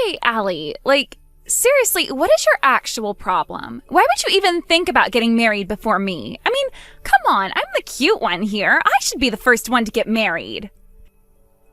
Okay, Allie, seriously, what is your actual problem? Why would you even think about getting married before me? I mean, come on, I'm the cute one here. I should be the first one to get married.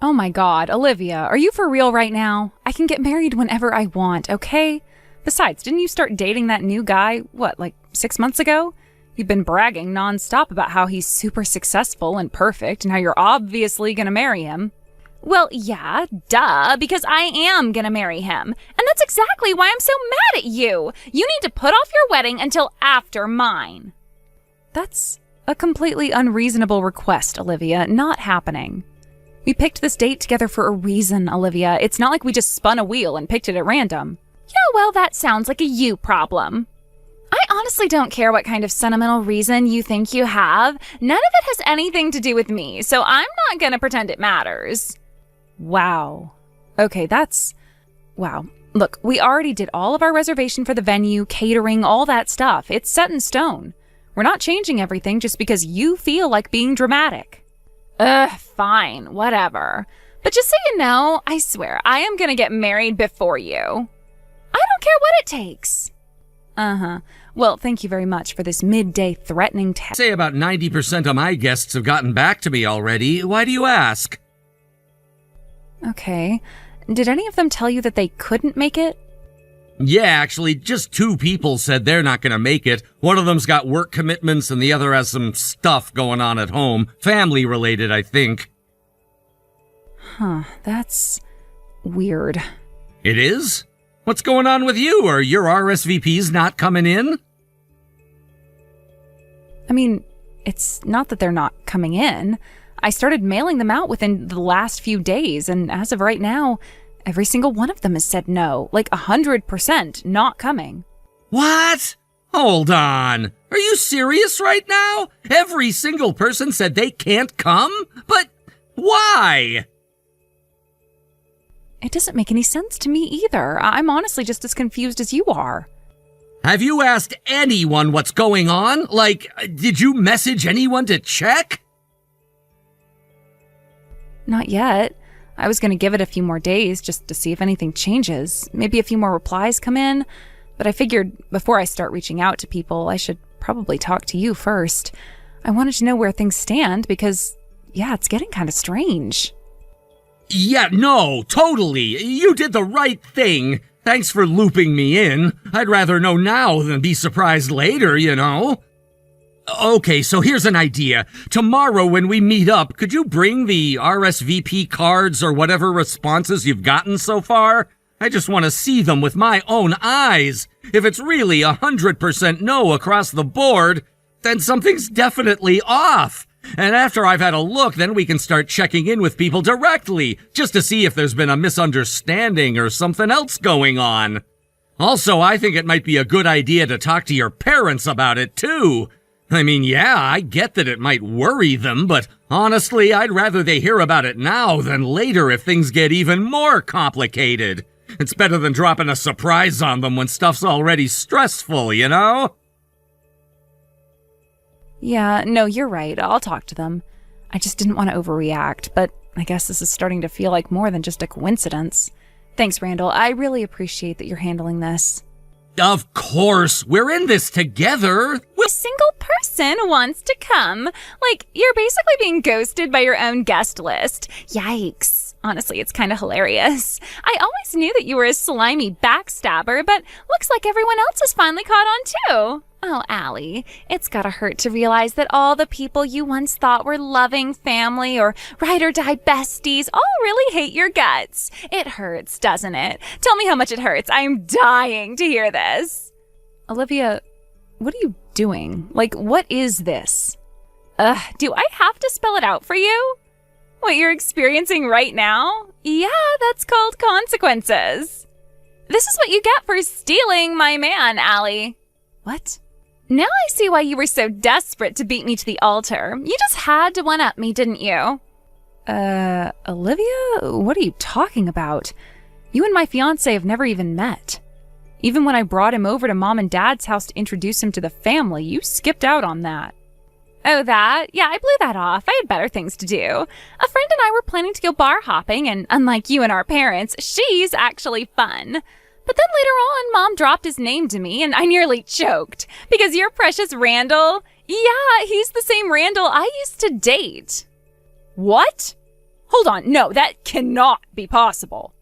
Oh my God, Olivia, are you for real right now? I can get married whenever I want, okay? Besides, didn't you start dating that new guy, 6 months ago? You've been bragging nonstop about how he's super successful and perfect and how you're obviously gonna marry him. Well, yeah, duh, because I am gonna marry him. And that's exactly why I'm so mad at you. You need to put off your wedding until after mine. That's a completely unreasonable request, Olivia. Not happening. We picked this date together for a reason, Olivia. It's not like we just spun a wheel and picked it at random. Yeah, well, that sounds like a you problem. I honestly don't care what kind of sentimental reason you think you have. None of it has anything to do with me, so I'm not gonna pretend it matters. Wow. Okay, wow. Look, we already did all of our reservation for the venue, catering, all that stuff. It's set in stone. We're not changing everything just because you feel like being dramatic. Fine, whatever. But just so you know, I swear, I am gonna get married before you. I don't care what it takes. Well, thank you very much for this midday threatening text. Say about 90% of my guests have gotten back to me already. Why do you ask? Okay. Did any of them tell you that they couldn't make it? Yeah, actually, just 2 people said they're not gonna make it. One of them's got work commitments and the other has some stuff going on at home. Family related, I think. Huh, that's weird. It is? What's going on with you? Are your RSVPs not coming in? I mean, it's not that they're not coming in. I started mailing them out within the last few days, and as of right now, every single one of them has said no, 100% not coming. What? Hold on. Are you serious right now? Every single person said they can't come? But why? It doesn't make any sense to me either. I'm honestly just as confused as you are. Have you asked anyone what's going on? Did you message anyone to check? Not yet. I was going to give it a few more days just to see if anything changes. Maybe a few more replies come in. But I figured before I start reaching out to people, I should probably talk to you first. I wanted to know where things stand because, yeah, it's getting kind of strange. Yeah, no, totally. You did the right thing. Thanks for looping me in. I'd rather know now than be surprised later, you know? Okay, so here's an idea. Tomorrow when we meet up, could you bring the RSVP cards or whatever responses you've gotten so far? I just want to see them with my own eyes. If it's really 100% no across the board, then something's definitely off. And after I've had a look, then we can start checking in with people directly, just to see if there's been a misunderstanding or something else going on. Also, I think it might be a good idea to talk to your parents about it, too. I mean, yeah, I get that it might worry them, but honestly, I'd rather they hear about it now than later if things get even more complicated. It's better than dropping a surprise on them when stuff's already stressful, you know? Yeah, no, you're right. I'll talk to them. I just didn't want to overreact, but I guess this is starting to feel like more than just a coincidence. Thanks, Randall. I really appreciate that you're handling this. Of course, we're in this together. A single person wants to come. You're basically being ghosted by your own guest list. Yikes. Honestly, it's kind of hilarious. I always knew that you were a slimy backstabber, but looks like everyone else has finally caught on too. Oh, Allie, it's gotta hurt to realize that all the people you once thought were loving family or ride or die besties all really hate your guts. It hurts, doesn't it? Tell me how much it hurts. I'm dying to hear this. Olivia, what are you doing? What is this? Do I have to spell it out for you? What you're experiencing right now? Yeah, that's called consequences. This is what you get for stealing my man, Allie. What? Now I see why you were so desperate to beat me to the altar. You just had to one-up me, didn't you? Olivia? What are you talking about? You and my fiancé have never even met. Even when I brought him over to Mom and Dad's house to introduce him to the family, you skipped out on that. Oh, that? Yeah, I blew that off. I had better things to do. A friend and I were planning to go bar hopping, and unlike you and our parents, she's actually fun. But then later on, Mom dropped his name to me, and I nearly choked. Because your precious Randall, yeah, he's the same Randall I used to date. What? Hold on, no, that cannot be possible.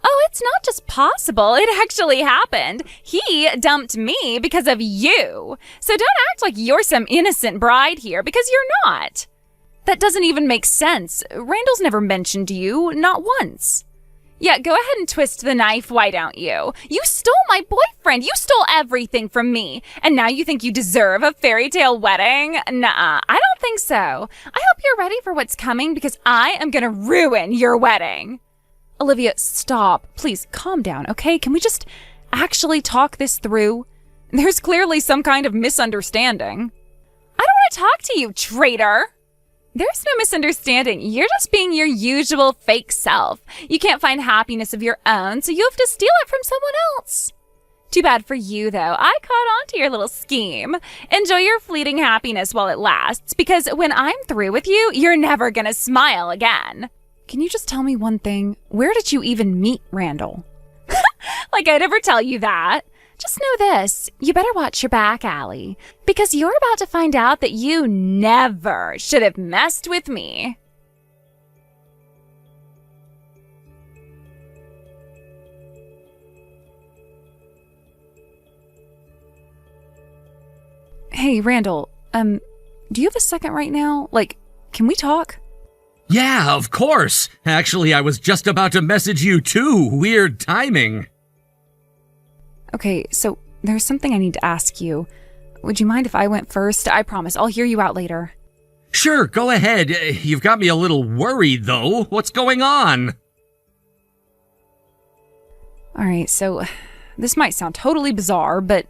Oh, it's not just possible, it actually happened. He dumped me because of you. So don't act like you're some innocent bride here, because you're not. That doesn't even make sense. Randall's never mentioned you, not once. Yeah, go ahead and twist the knife, why don't you? You stole my boyfriend. You stole everything from me. And now you think you deserve a fairy tale wedding? Nuh-uh, I don't think so. I hope you're ready for what's coming because I am gonna ruin your wedding. Olivia, stop. Please, calm down, okay? Can we just actually talk this through? There's clearly some kind of misunderstanding. I don't want to talk to you, traitor. There's no misunderstanding. You're just being your usual fake self. You can't find happiness of your own, so you have to steal it from someone else. Too bad for you, though. I caught on to your little scheme. Enjoy your fleeting happiness while it lasts, because when I'm through with you, you're never gonna smile again. Can you just tell me one thing? Where did you even meet Randall? Like I'd ever tell you that. Just know this, you better watch your back, Allie, because you're about to find out that you never should have messed with me. Hey, Randall, do you have a second right now? Like, can we talk? Yeah, of course. Actually, I was just about to message you too. Weird timing. Okay, so there's something I need to ask you. Would you mind if I went first? I promise, I'll hear you out later. Sure, go ahead. You've got me a little worried, though. What's going on? Alright, so this might sound totally bizarre, but,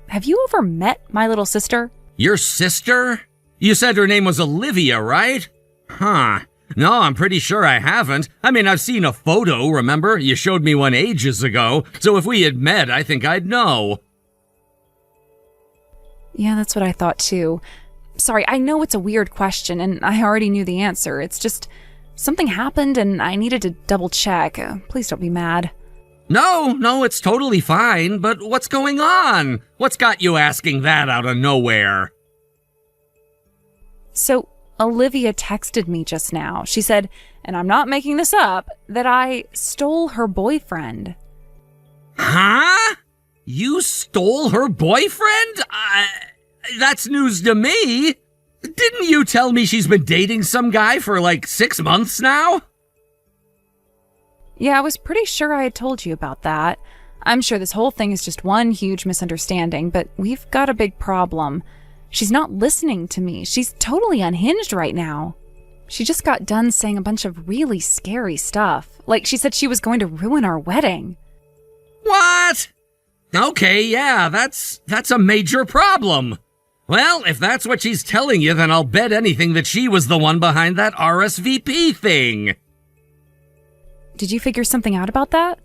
have you ever met my little sister? Your sister? You said her name was Olivia, right? Huh. No, I'm pretty sure I haven't. I mean, I've seen a photo, remember? You showed me one ages ago, so if we had met, I think I'd know. Yeah, that's what I thought too. Sorry, I know it's a weird question, and I already knew the answer. It's just, something happened and I needed to double check. Please don't be mad. No, it's totally fine, but what's going on? What's got you asking that out of nowhere? So, Olivia texted me just now. She said, and I'm not making this up, that I stole her boyfriend. Huh? You stole her boyfriend? That's news to me. Didn't you tell me she's been dating some guy for like 6 months now? Yeah, I was pretty sure I had told you about that. I'm sure this whole thing is just one huge misunderstanding, but we've got a big problem. She's not listening to me. She's totally unhinged right now. She just got done saying a bunch of really scary stuff. Like she said she was going to ruin our wedding. What? Okay, yeah, that's a major problem. Well, if that's what she's telling you, then I'll bet anything that she was the one behind that RSVP thing. Did you figure something out about that?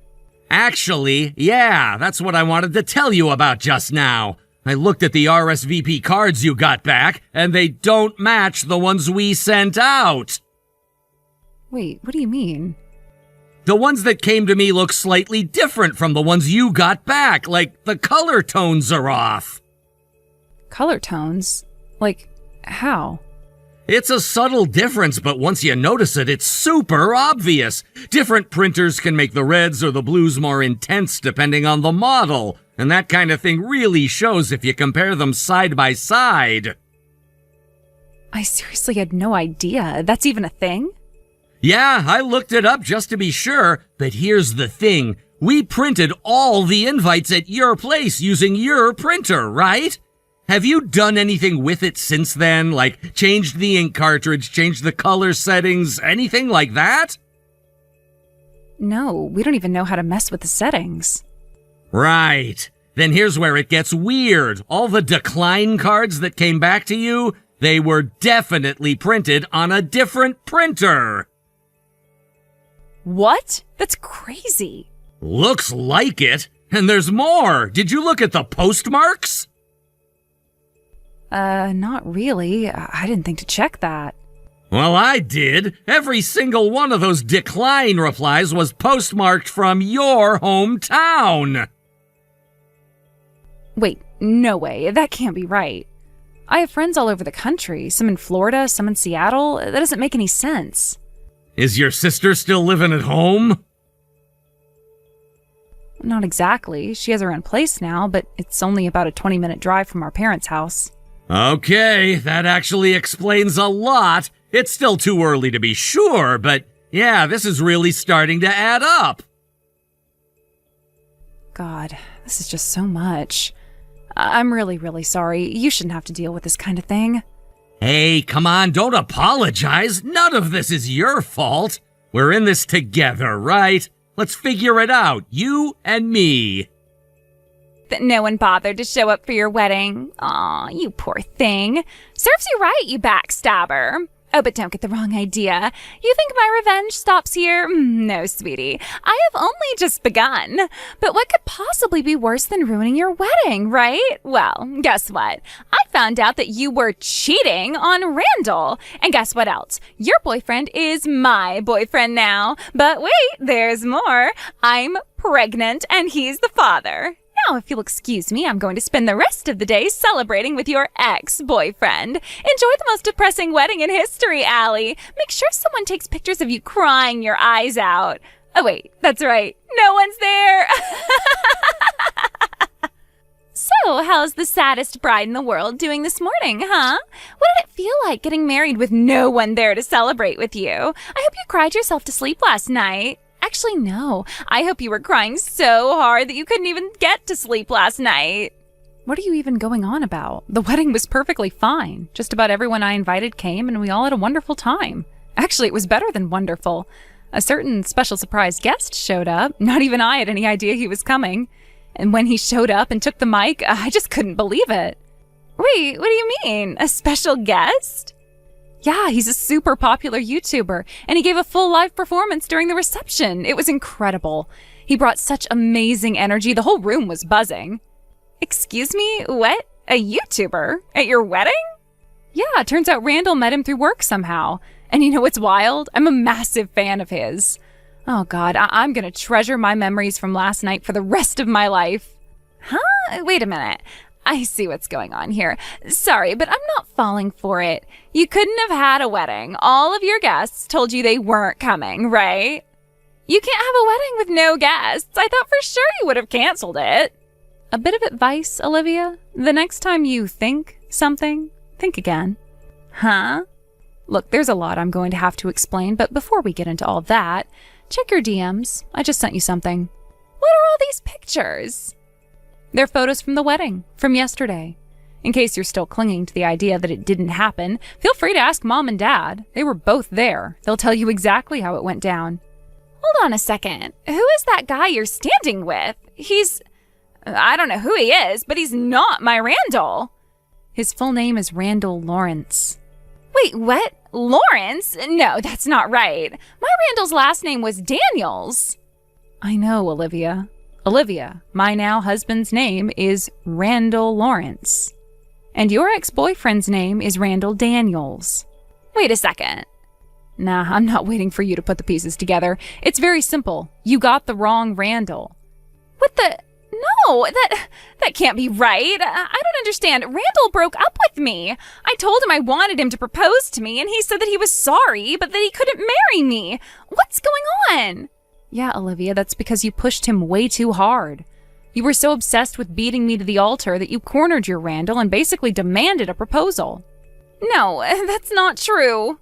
Actually, yeah, that's what I wanted to tell you about just now. I looked at the RSVP cards you got back, and they don't match the ones we sent out. Wait, what do you mean? The ones that came to me look slightly different from the ones you got back, like the color tones are off. Color tones? Like, how? It's a subtle difference, but once you notice it, it's super obvious. Different printers can make the reds or the blues more intense depending on the model, and that kind of thing really shows if you compare them side by side. I seriously had no idea. That's even a thing? Yeah, I looked it up just to be sure, but here's the thing. We printed all the invites at your place using your printer, right? Have you done anything with it since then? Like changed the ink cartridge, changed the color settings, anything like that? No, we don't even know how to mess with the settings. Right. Then here's where it gets weird. All the decline cards that came back to you, they were definitely printed on a different printer. What? That's crazy. Looks like it. And there's more. Did you look at the postmarks? Not really. I didn't think to check that. Well, I did. Every single one of those decline replies was postmarked from your hometown. Wait, no way. That can't be right. I have friends all over the country, some in Florida, some in Seattle. That doesn't make any sense. Is your sister still living at home? Not exactly. She has her own place now, but it's only about a 20-minute drive from our parents' house. Okay, that actually explains a lot. It's still too early to be sure, but yeah, this is really starting to add up. God, this is just so much. I'm really, really sorry. You shouldn't have to deal with this kind of thing. Hey, come on, don't apologize. None of this is your fault. We're in this together, right? Let's figure it out, you and me. That no one bothered to show up for your wedding. Aw, you poor thing. Serves you right, you backstabber. Oh, but don't get the wrong idea. You think my revenge stops here? No, sweetie. I have only just begun. But what could possibly be worse than ruining your wedding, right? Well, guess what? I found out that you were cheating on Randall. And guess what else? Your boyfriend is my boyfriend now. But wait, there's more. I'm pregnant and he's the father. Now, if you'll excuse me, I'm going to spend the rest of the day celebrating with your ex-boyfriend. Enjoy the most depressing wedding in history, Allie. Make sure someone takes pictures of you crying your eyes out. Oh, wait, that's right. No one's there. So, how's the saddest bride in the world doing this morning, huh? What did it feel like getting married with no one there to celebrate with you? I hope you cried yourself to sleep last night. Actually, no. I hope you were crying so hard that you couldn't even get to sleep last night. What are you even going on about? The wedding was perfectly fine. Just about everyone I invited came, and we all had a wonderful time. Actually, it was better than wonderful. A certain special surprise guest showed up. Not even I had any idea he was coming. And when he showed up and took the mic, I just couldn't believe it. Wait, what do you mean? A special guest? Yeah, he's a super popular YouTuber, and he gave a full live performance during the reception. It was incredible. He brought such amazing energy, the whole room was buzzing. Excuse me, what? A YouTuber? At your wedding? Yeah, it turns out Randall met him through work somehow. And you know what's wild? I'm a massive fan of his. Oh God, I'm gonna treasure my memories from last night for the rest of my life. Huh? Wait a minute. I see what's going on here. Sorry, but I'm not falling for it. You couldn't have had a wedding. All of your guests told you they weren't coming, right? You can't have a wedding with no guests. I thought for sure you would have canceled it. A bit of advice, Olivia. The next time you think something, think again. Huh? Look, there's a lot I'm going to have to explain, but before we get into all that, check your DMs. I just sent you something. What are all these pictures? They're photos from the wedding, from yesterday. In case you're still clinging to the idea that it didn't happen, feel free to ask Mom and Dad. They were both there. They'll tell you exactly how it went down. Hold on a second. Who is that guy you're standing with? I don't know who he is, but he's not my Randall. His full name is Randall Lawrence. Wait, what? Lawrence? No, that's not right. My Randall's last name was Daniels. I know, Olivia. Olivia, my now husband's name is Randall Lawrence. And your ex-boyfriend's name is Randall Daniels. Wait a second. Nah, I'm not waiting for you to put the pieces together. It's very simple. You got the wrong Randall. What the? No, that can't be right. I don't understand. Randall broke up with me. I told him I wanted him to propose to me, and he said that he was sorry, but that he couldn't marry me. What's going on? Yeah, Olivia, that's because you pushed him way too hard. You were so obsessed with beating me to the altar that you cornered your Randall and basically demanded a proposal. No, that's not true.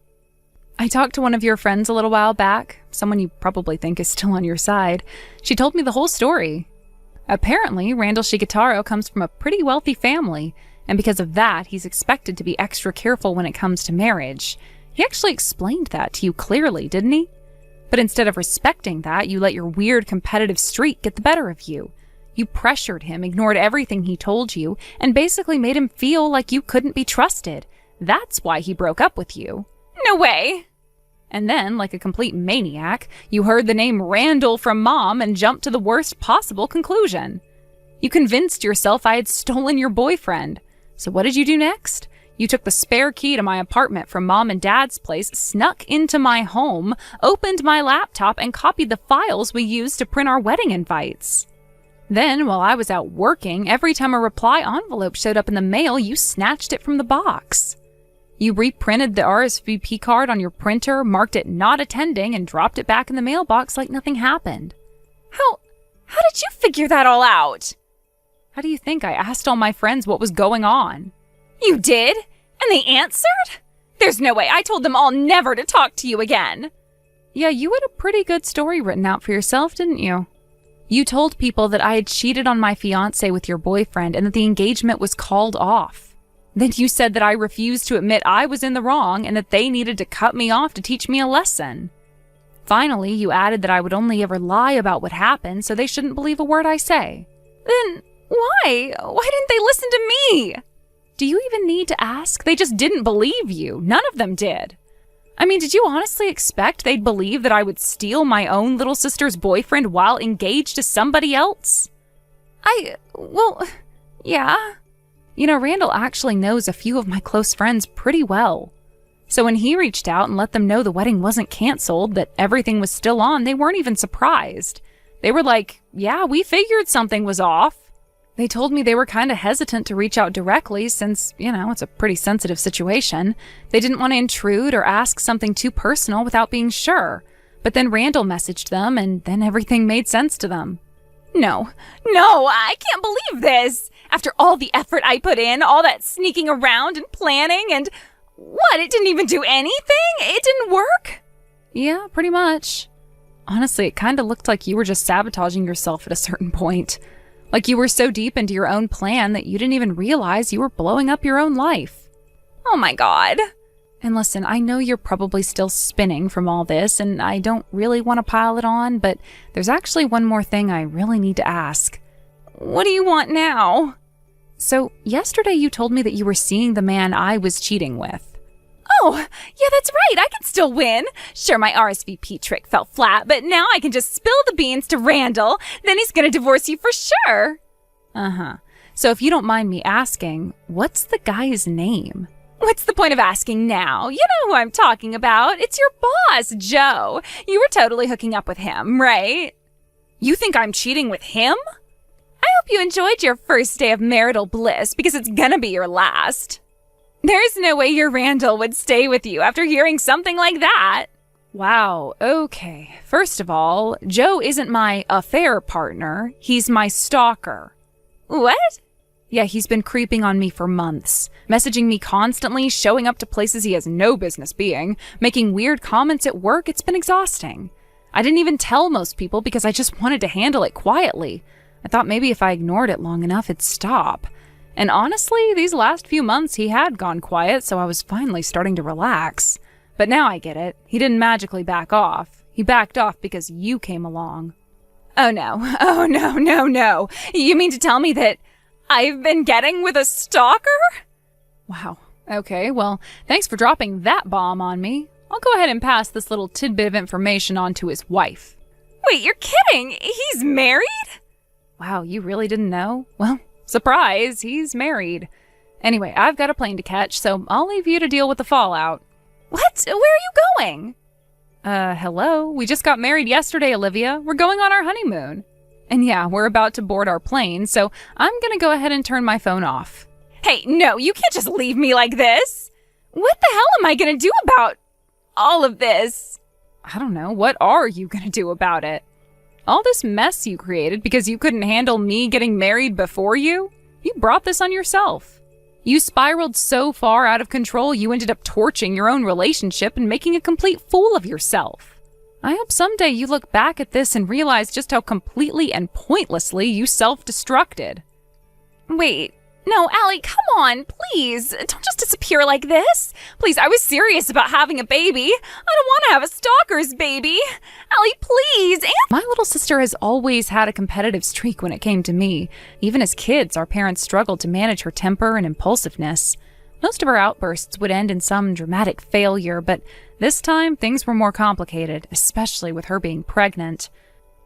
I talked to one of your friends a little while back, someone you probably think is still on your side. She told me the whole story. Apparently, Randall Shigetaro comes from a pretty wealthy family, and because of that, he's expected to be extra careful when it comes to marriage. He actually explained that to you clearly, didn't he? But instead of respecting that, you let your weird competitive streak get the better of you. You pressured him, ignored everything he told you, and basically made him feel like you couldn't be trusted. That's why he broke up with you. No way! And then, like a complete maniac, you heard the name Randall from Mom and jumped to the worst possible conclusion. You convinced yourself I had stolen your boyfriend. So what did you do next? You took the spare key to my apartment from Mom and Dad's place, snuck into my home, opened my laptop, and copied the files we used to print our wedding invites. Then, while I was out working, every time a reply envelope showed up in the mail, you snatched it from the box. You reprinted the RSVP card on your printer, marked it not attending, and dropped it back in the mailbox like nothing happened. How did you figure that all out? How do you think I asked all my friends what was going on? You did? And they answered? There's no way. I told them all never to talk to you again. Yeah, you had a pretty good story written out for yourself, didn't you? You told people that I had cheated on my fiancé with your boyfriend and that the engagement was called off. Then you said that I refused to admit I was in the wrong and that they needed to cut me off to teach me a lesson. Finally, you added that I would only ever lie about what happened, so they shouldn't believe a word I say. Then why? Why didn't they listen to me? Do you even need to ask? They just didn't believe you. None of them did. I mean, did you honestly expect they'd believe that I would steal my own little sister's boyfriend while engaged to somebody else? Well, yeah. You know, Randall actually knows a few of my close friends pretty well. So when he reached out and let them know the wedding wasn't canceled, that everything was still on, they weren't even surprised. They were like, yeah, we figured something was off. They told me they were kind of hesitant to reach out directly since, it's a pretty sensitive situation. They didn't want to intrude or ask something too personal without being sure. But then Randall messaged them, and then everything made sense to them. No, I can't believe this. After all the effort I put in, all that sneaking around and planning, and what, it didn't even do anything? It didn't work? Yeah, pretty much. Honestly, it kind of looked like you were just sabotaging yourself at a certain point. Like you were so deep into your own plan that you didn't even realize you were blowing up your own life. Oh my God. And listen, I know you're probably still spinning from all this, and I don't really want to pile it on, but there's actually one more thing I really need to ask. What do you want now? So, yesterday you told me that you were seeing the man I was cheating with. Oh, yeah, that's right. I can still win. Sure, my RSVP trick fell flat, but now I can just spill the beans to Randall. Then he's going to divorce you for sure. Uh-huh. So if you don't mind me asking, what's the guy's name? What's the point of asking now? You know who I'm talking about. It's your boss, Joe. You were totally hooking up with him, right? You think I'm cheating with him? I hope you enjoyed your first day of marital bliss, because it's gonna be your last. There's no way your Randall would stay with you after hearing something like that. Wow, okay. First of all, Joe isn't my affair partner. He's my stalker. What? Yeah, he's been creeping on me for months, messaging me constantly, showing up to places he has no business being, making weird comments at work. It's been exhausting. I didn't even tell most people because I just wanted to handle it quietly. I thought maybe if I ignored it long enough, it'd stop. And honestly, these last few months he had gone quiet, so I was finally starting to relax. But now I get it. He didn't magically back off. He backed off because you came along. Oh no. You mean to tell me that I've been getting with a stalker? Wow. Okay, well, thanks for dropping that bomb on me. I'll go ahead and pass this little tidbit of information on to his wife. Wait, you're kidding? He's married? Wow, you really didn't know? Well, surprise, he's married. Anyway, I've got a plane to catch, so I'll leave you to deal with the fallout. What? Where are you going? Hello? We just got married yesterday, Olivia. We're going on our honeymoon. And yeah, we're about to board our plane, so I'm gonna go ahead and turn my phone off. Hey, no, you can't just leave me like this. What the hell am I gonna do about all of this? I don't know. What are you gonna do about it? All this mess you created because you couldn't handle me getting married before you? You brought this on yourself. You spiraled so far out of control, you ended up torching your own relationship and making a complete fool of yourself. I hope someday you look back at this and realize just how completely and pointlessly you self-destructed. Wait, no, Allie, come on, please. Don't just disappear like this. Please, I was serious about having a baby. I don't want to have a stalker's baby. Allie, please. My little sister has always had a competitive streak when it came to me. Even as kids, our parents struggled to manage her temper and impulsiveness. Most of her outbursts would end in some dramatic failure, but this time things were more complicated, especially with her being pregnant.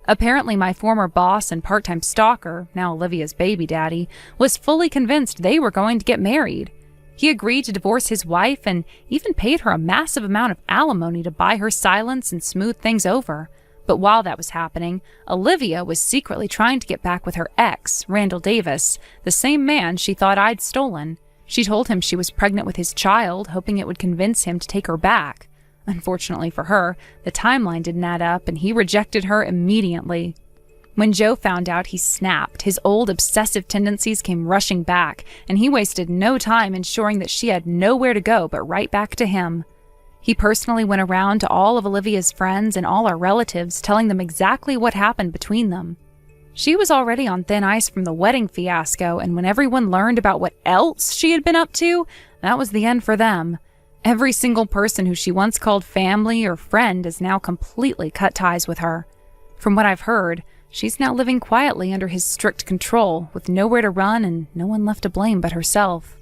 Apparently, my former boss and part-time stalker, now Olivia's baby daddy, was fully convinced they were going to get married. He agreed to divorce his wife and even paid her a massive amount of alimony to buy her silence and smooth things over. But while that was happening, Olivia was secretly trying to get back with her ex, Randall Davis, the same man she thought I'd stolen. She told him she was pregnant with his child, hoping it would convince him to take her back. Unfortunately for her, the timeline didn't add up and he rejected her immediately. When Joe found out, he snapped. His old obsessive tendencies came rushing back, and he wasted no time ensuring that she had nowhere to go but right back to him. He personally went around to all of Olivia's friends and all our relatives, telling them exactly what happened between them. She was already on thin ice from the wedding fiasco, and when everyone learned about what else she had been up to, that was the end for them. Every single person who she once called family or friend has now completely cut ties with her. From what I've heard, she's now living quietly under his strict control, with nowhere to run and no one left to blame but herself.